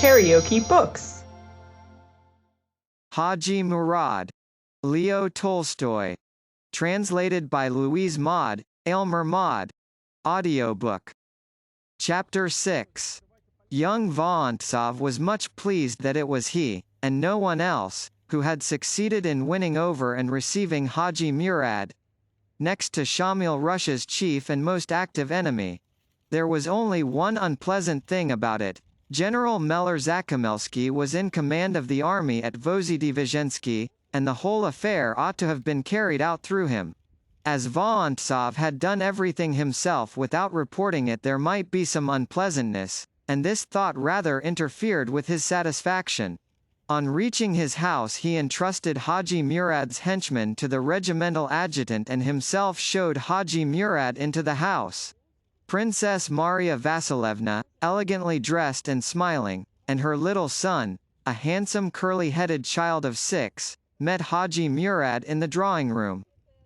KaraokeBooks. Hadji Mourad. Leo Tolstoy. Translated by Louise Maude, Aylmer Maude. Audiobook. Chapter 6. Young Vorontsov was much pleased that it was he, and no one else, who had succeeded in winning over and receiving Hadji Mourad. Next to Shamil Russia's chief and most active enemy. There was only one unpleasant thing about it. General Meller-Zakamelsky was in command of the army at Vozhedivizhensky, and the whole affair ought to have been carried out through him. As Vorontsov had done everything himself without reporting it, there might be some unpleasantness, and this thought rather interfered with his satisfaction. On reaching his house he entrusted Hadji Mourad's henchman to the regimental adjutant and himself showed Hadji Mourad into the house. Princess Maria Vasilievna, elegantly dressed and smiling, and her little son, a handsome curly-headed child of 6, met Hadji Mourad in the drawing-room.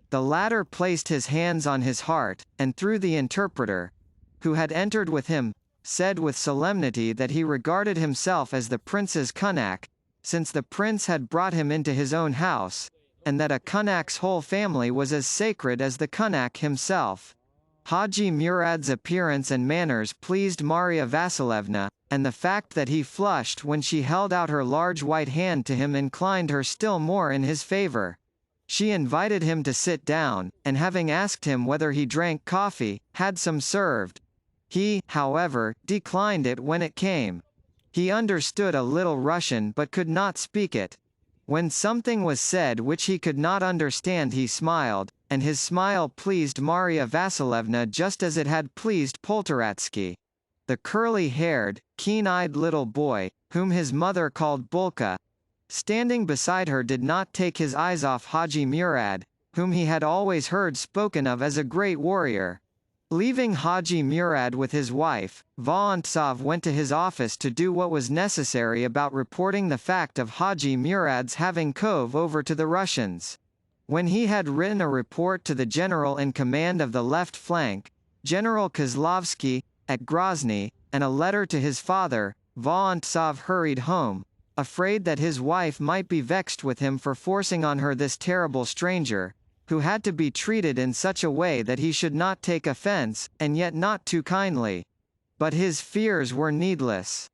The latter placed his hands on his heart, and through the interpreter, who had entered with him, said with solemnity that he regarded himself as the prince's kunak, since the prince had brought him into his own house, and that a kunak's whole family was as sacred as the kunak himself. Hadji Mourad's appearance and manners pleased Maria Vasilievna, and the fact that he flushed when she held out her large white hand to him inclined her still more in his favor. She invited him to sit down, and having asked him whether he drank coffee, had some served. He, however, declined it when it came. He understood a little Russian but could not speak it. When something was said which he could not understand he smiled, and his smile pleased Maria Vasilievna just as it had pleased Poltoratsky. The curly-haired, keen-eyed little boy, whom his mother called Bulka, standing beside her did not take his eyes off Hadji Mourad, whom he had always heard spoken of as a great warrior. Leaving Hadji Mourad with his wife, Vorontsov went to his office to do what was necessary about reporting the fact of Hadji Mourad's having come over to the Russians. When he had written a report to the general in command of the left flank, General Kozlovsky, at Grozny, and a letter to his father, Vorontsov hurried home, afraid that his wife might be vexed with him for forcing on her this terrible stranger, who had to be treated in such a way that he should not take offense, and yet not too kindly. But his fears were needless.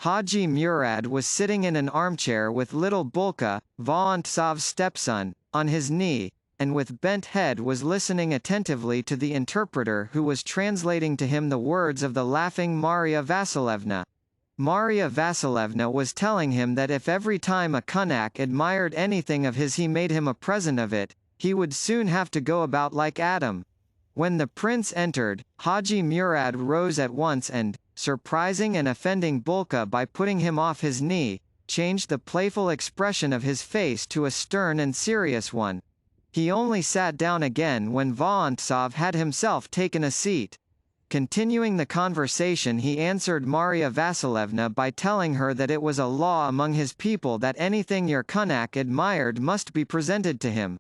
Hadji Mourad was sitting in an armchair with little Bulka, Vorontsov's stepson, on his knee, and with bent head was listening attentively to the interpreter who was translating to him the words of the laughing Maria Vasilievna. Maria Vasilievna was telling him that if every time a kunak admired anything of his he made him a present of it, he would soon have to go about like Adam. When the prince entered, Hadji Mourad rose at once and, surprising and offending Bulka by putting him off his knee, changed the playful expression of his face to a stern and serious one. He only sat down again when Vorontsov had himself taken a seat. Continuing the conversation he answered Maria Vasilievna by telling her that it was a law among his people that anything your kunak admired must be presented to him.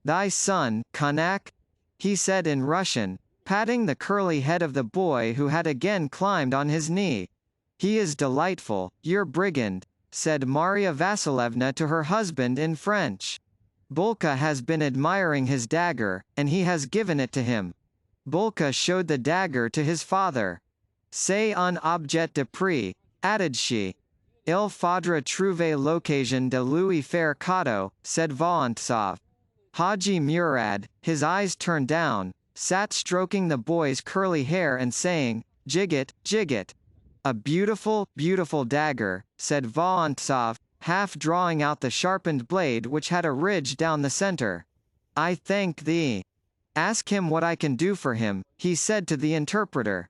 "Thy son, kunak?" he said in Russian, patting the curly head of the boy who had again climbed on his knee. "He is delightful, your brigand," said Maria Vasilievna to her husband in French. "Bulka has been admiring his dagger, and he has given it to him." Bulka showed the dagger to his father. "C'est un objet de prix," added she. "Il faudra trouver l'occasion de lui faire cadeau," said Vorontsov. Hadji Mourad, his eyes turned down, sat stroking the boy's curly hair and saying, "Jigget, jigget." "A beautiful, beautiful dagger," said Vorontsov, half drawing out the sharpened blade which had a ridge down the center. "I thank thee. Ask him what I can do for him," he said to the interpreter.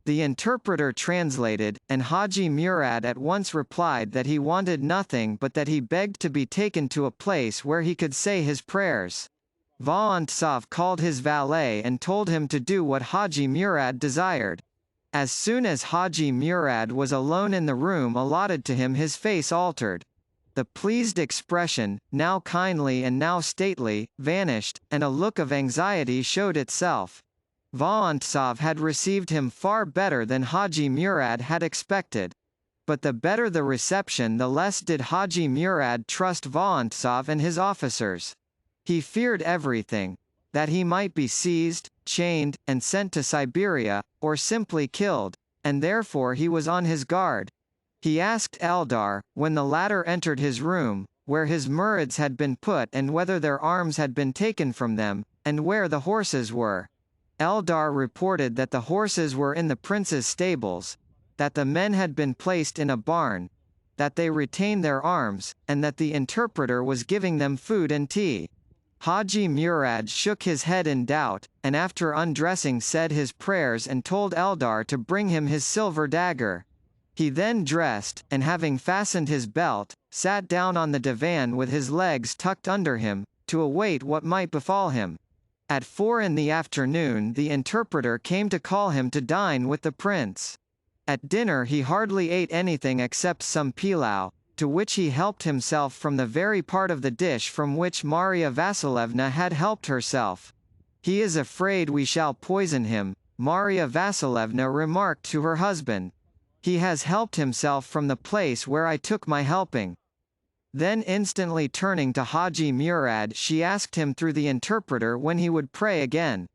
The interpreter translated, and Hadji Mourad at once replied that he wanted nothing but that he begged to be taken to a place where he could say his prayers. Vorontsov called his valet and told him to do what Hadji Mourad desired. As soon as Hadji Mourad was alone in the room allotted to him his face altered. The pleased expression, now kindly and now stately, vanished, and a look of anxiety showed itself. Vorontsov had received him far better than Hadji Mourad had expected. But the better the reception, the less did Hadji Mourad trust Vorontsov and his officers. He feared everything, that he might be seized, chained, and sent to Siberia, or simply killed, and therefore he was on his guard. He asked Eldar, when the latter entered his room, where his Mourads had been put and whether their arms had been taken from them, and where the horses were. Eldar reported that the horses were in the prince's stables, that the men had been placed in a barn, that they retained their arms, and that the interpreter was giving them food and tea. Hadji Mourad shook his head in doubt, and after undressing said his prayers and told Eldar to bring him his silver dagger. He then dressed, and having fastened his belt, sat down on the divan with his legs tucked under him, to await what might befall him. At 4 in the afternoon the interpreter came to call him to dine with the prince. At dinner he hardly ate anything except some pilau, to which he helped himself from the very part of the dish from which Maria Vasilievna had helped herself. "He is afraid we shall poison him," Maria Vasilievna remarked to her husband. "He has helped himself from the place where I took my helping." Then instantly turning to Hadji Mourad she asked him through the interpreter when he would pray again.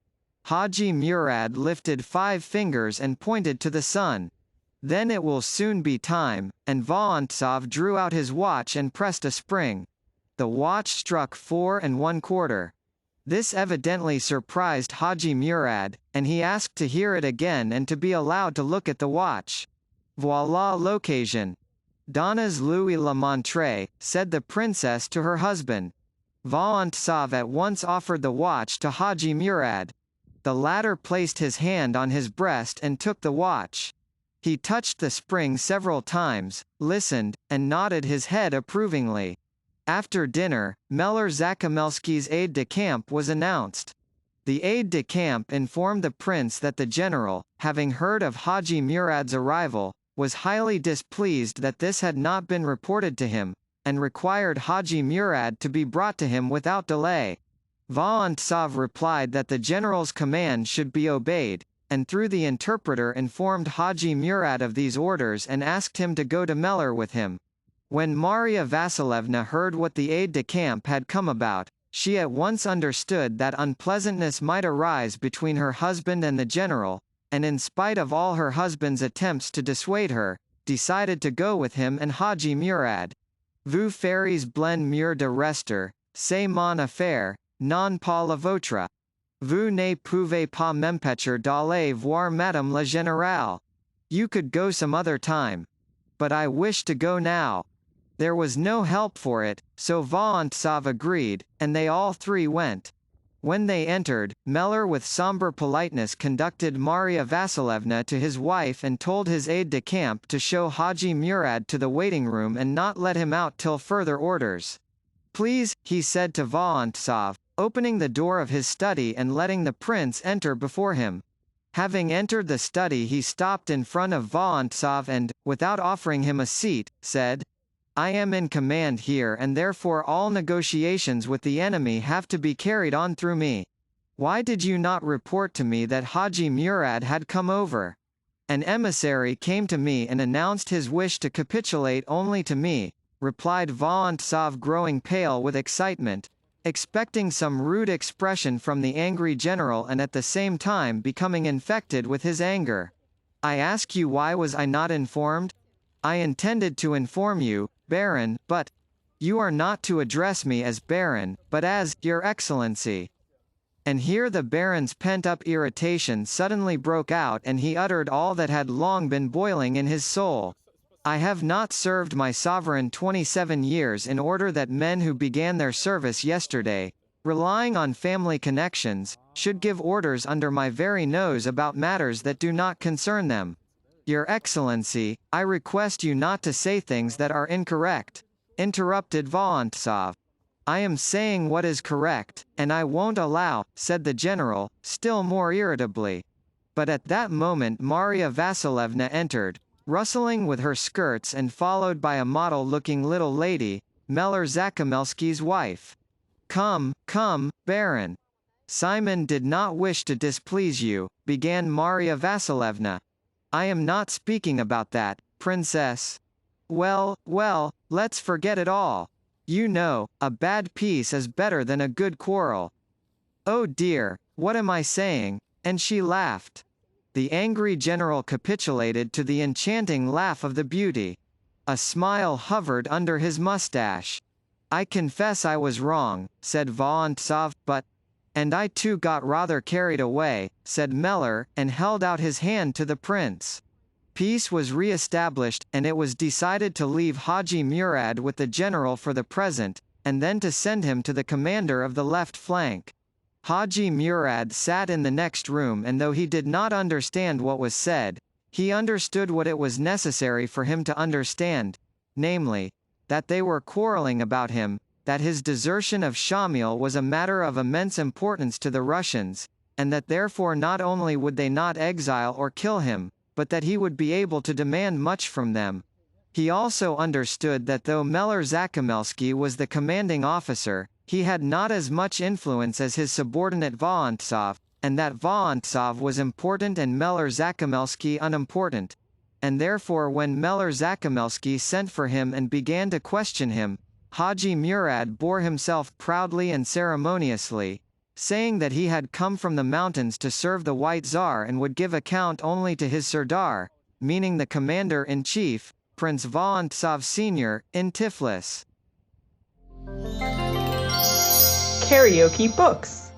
Hadji Mourad lifted 5 fingers and pointed to the sun. "Then it will soon be time," and Vorontsov drew out his watch and pressed a spring. The watch struck 4 1/4. This evidently surprised Hadji Mourad, and he asked to hear it again and to be allowed to look at the watch. "Voilà l'occasion. Donnes Louis la montre," said the princess to her husband. Vorontsov at once offered the watch to Hadji Mourad. The latter placed his hand on his breast and took the watch. He touched the spring several times, listened, and nodded his head approvingly. After dinner, Meller Zakamelsky's aide-de-camp was announced. The aide-de-camp informed the prince that the general, having heard of Hadji Mourad's arrival, was highly displeased that this had not been reported to him, and required Hadji Mourad to be brought to him without delay. Vorontsov replied that the general's command should be obeyed, and through the interpreter informed Hadji Mourad of these orders and asked him to go to Meller with him. When Maria Vasilievna heard what the aide-de-camp had come about, she at once understood that unpleasantness might arise between her husband and the general, and in spite of all her husband's attempts to dissuade her, decided to go with him and Hadji Mourad. "Vous ferez bien mieux de rester, c'est mon affaire, non pas la vôtre. Vous ne pouvez pas m'empêcher d'aller voir Madame la Générale. You could go some other time. But I wish to go now." There was no help for it, so Vorontsov agreed, and they all 3 went. When they entered, Meller with somber politeness conducted Maria Vasilievna to his wife and told his aide-de-camp to show Hadji Mourad to the waiting room and not let him out till further orders. "Please," he said to Vorontsov, opening the door of his study and letting the prince enter before him. Having entered the study he stopped in front of Vorontsov and, without offering him a seat, said, "I am in command here and therefore all negotiations with the enemy have to be carried on through me. Why did you not report to me that Hadji Mourad had come over? An emissary came to me and announced his wish to capitulate only to me," replied Vorontsov, growing pale with excitement, expecting some rude expression from the angry general and at the same time becoming infected with his anger. "I ask you, why was I not informed? I intended to inform you, Baron, but you are not to address me as Baron, but as Your Excellency." And here the Baron's pent-up irritation suddenly broke out and he uttered all that had long been boiling in his soul. "I have not served my sovereign 27 years in order that men who began their service yesterday, relying on family connections, should give orders under my very nose about matters that do not concern them. Your Excellency, I request you not to say things that are incorrect," interrupted Vorontsov. "I am saying what is correct, and I won't allow," said the general, still more irritably. But at that moment Maria Vasilievna entered, rustling with her skirts and followed by a model-looking little lady, Meller Zakamelsky's wife. "Come, come, Baron. Simon did not wish to displease you," began Maria Vasilievna. "I am not speaking about that," princess. Well, well, let's forget it all. You know, a bad peace is better than a good quarrel. Oh dear, what am I saying? And she laughed. The angry general capitulated to the enchanting laugh of the beauty. A smile hovered under his mustache. I confess I was wrong, said Vorontsov, but... And I too got rather carried away, said Meller, and held out his hand to the prince. Peace was re-established, and it was decided to leave Hadji Mourad with the general for the present, and then to send him to the commander of the left flank. Hadji Mourad sat in the next room, and though he did not understand what was said, he understood what it was necessary for him to understand, namely, that they were quarreling about him, that his desertion of Shamil was a matter of immense importance to the Russians, and that therefore not only would they not exile or kill him, but that he would be able to demand much from them. He also understood that though Meller Zakamelsky was the commanding officer, he had not as much influence as his subordinate Vorontsov, and that Vorontsov was important and Meller Zakamelsky unimportant. And therefore when Meller Zakamelsky sent for him and began to question him, Hadji Mourad bore himself proudly and ceremoniously, saying that he had come from the mountains to serve the White Tsar and would give account only to his Sirdar, meaning the commander-in-chief, Prince Vorontsov Sr., in Tiflis. KaraokeBooks.